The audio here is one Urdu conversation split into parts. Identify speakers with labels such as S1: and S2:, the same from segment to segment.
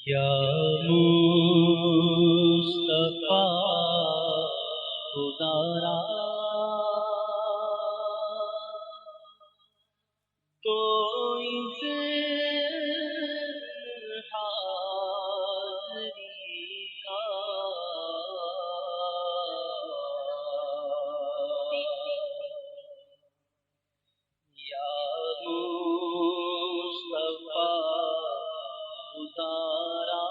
S1: یا مصطفیٰ خدا را تو حاضری کا یا مصطفیٰ خدا را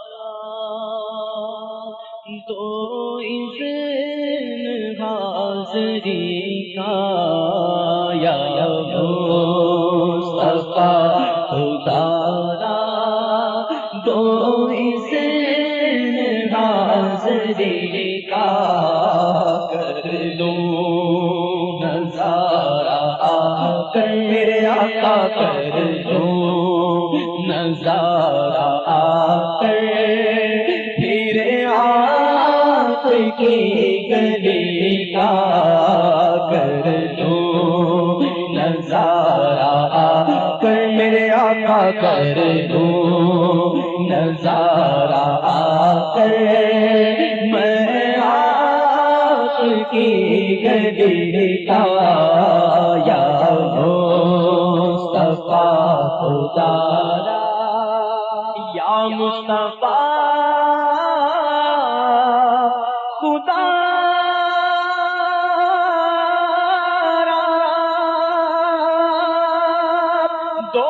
S1: تو حاضری کا یا مصطفیٰ خدا را دو حاضری کا کر لوں نظارہ کر میرے آقا کر لوں نظارہ کر پھر آپ کی گلی کا کر لوں نظارہ کر میرے آقا کر لوں نظارہ کر میں آپ کی گلی کا یا مصطفیٰ خدا را یا مصطفیٰ خدا را دو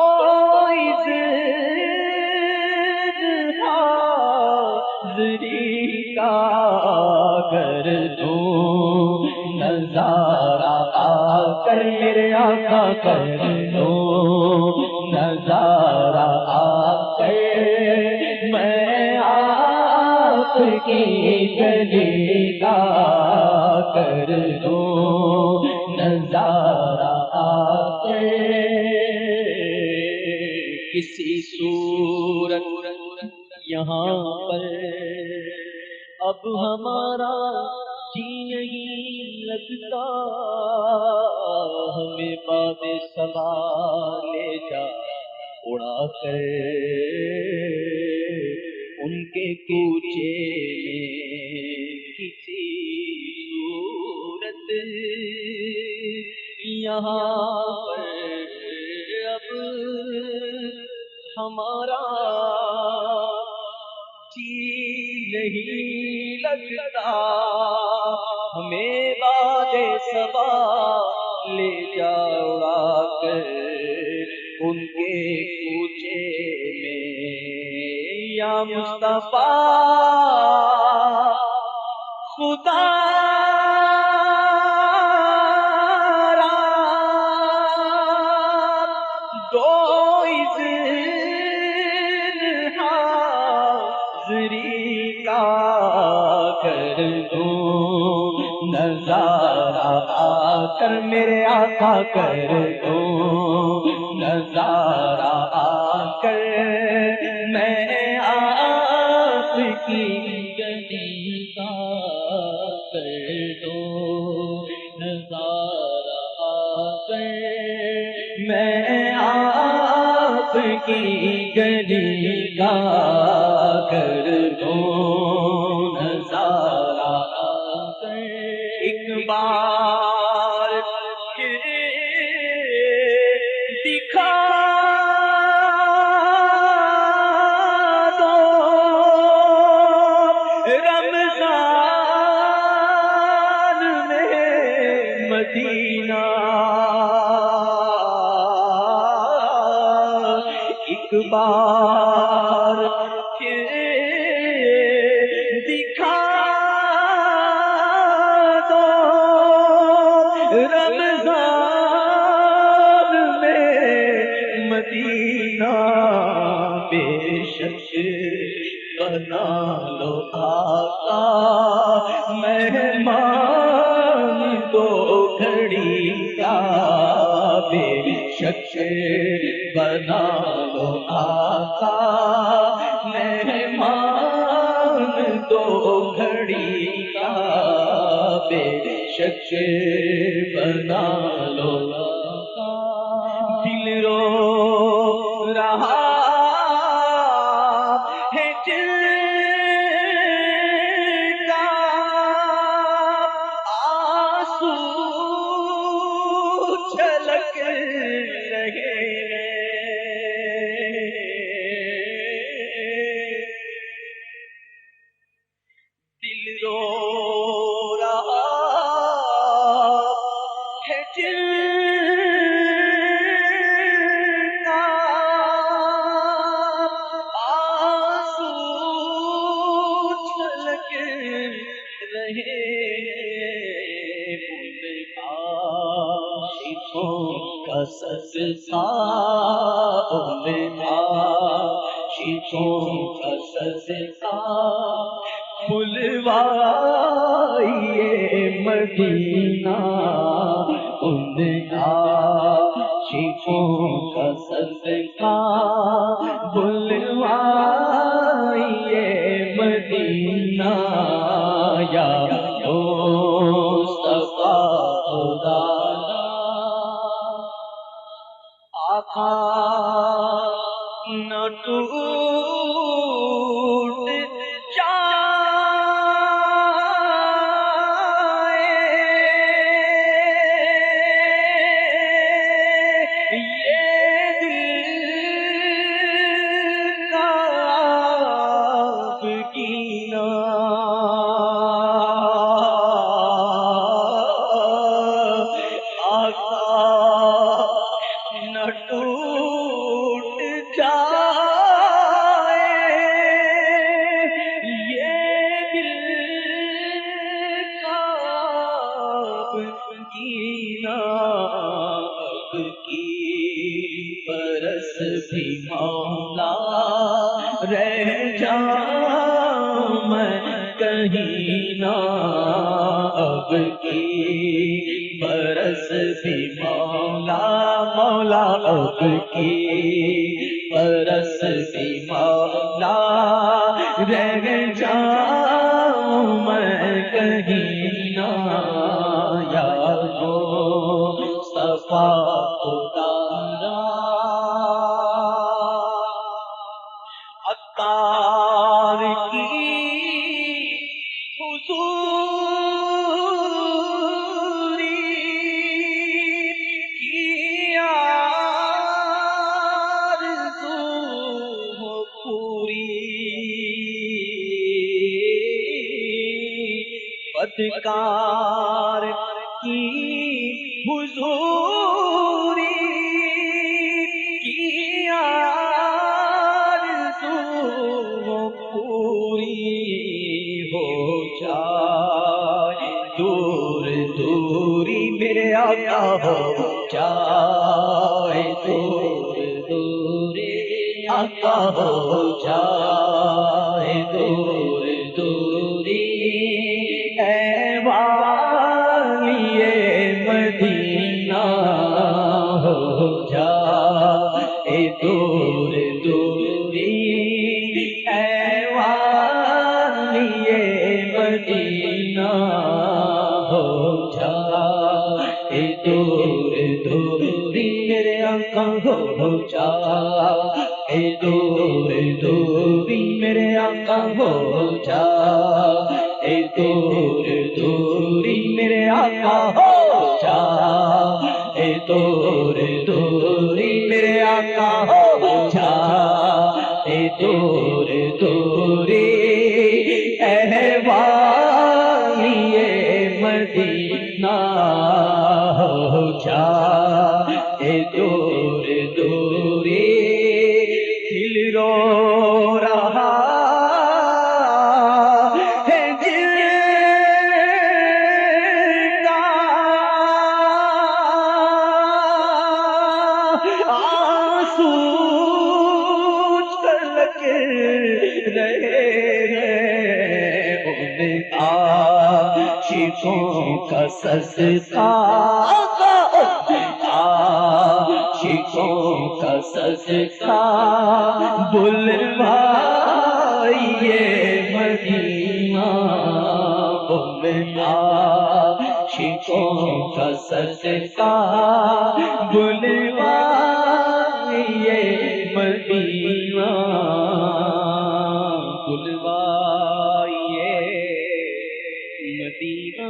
S1: حاضری کا کر دوں نظارہ کر میرے آقا کر دوں نظارہ کر میں آپ کی گلی کا کر دوں نظارہ کر کسی صورت یہاں پر اب ہمارا جی نہیں لگتا ہمیں باد صبا لے جا اڑا کر ان کے کوچے میں کسی صورت یہاں پر اب ہمارا جی نہیں لگتا ہمیں باد صبا لے جا اڑا کر ان کے کوچے میں یا مصطفیٰ خدا را دو حاضری کا کر دوں نظارہ کر میرے آقا کر دوں نظارہ کر میں آپ کی گلی کا کر دوں نظارہ کر میں آپ کی گلی کا کر دوں نظارہ کر ایک بار دکھا دو رمضان میں مدینہ ایک بار دکھا دو رمضان میں مدینہ بے شک بنا لو آقا مہمان دو گھڑی کا بے شک بنا لو آقا مہمان دو گھڑی کا بے شک بنا لو آقا دل رو رہا ہے صدقہ ان عاشقوں کا صدقہ بلوائیے مدینہ ان عاشقوں کا صدقہ بلوائیے مدینہ یا مصطفیٰ خدا آقا نہ ٹوٹ جائے یہ دل کا کینہ آقا نہ ٹوٹ جائے یہ دل کا کینہ اب کی برس بھی مولا رہ جاؤں میں کہیں نہ اب کی برس بھی مولا مولا اب کی برس بھی مولا رہ جاؤں میں کہیں نہ یا مصطفیٰ خدا عطار کی حضوری کی آرزو ہو پوری بدکار کی حضوری کی آرزو ہو پوری ہو جائے دور دوری میرے آقا ہو جائے دور دوری آقا ہو جائے دور دوری اے والیے مدینہ ہو جائے دور دوری اے والیے مدینہ ہو جائے دور دوری میرے آقا ہو جائے دور دوری میرے آقا ہو جائے دور دوری میرے آقا ہو جائے دور دوری میرے آقا ہو جائے دور دوری اے والیے مدینہ ہو جائے دور دوری دل رو رہا ہے دل کا آنسو چھلک رہے ہیں ان عاشقوں کا صدقہ عاشقوں کا صدقہ بلوائیے مدینہ عاشقوں کا صدقہ بلوائیے مدینہ بلوائیے مدینہ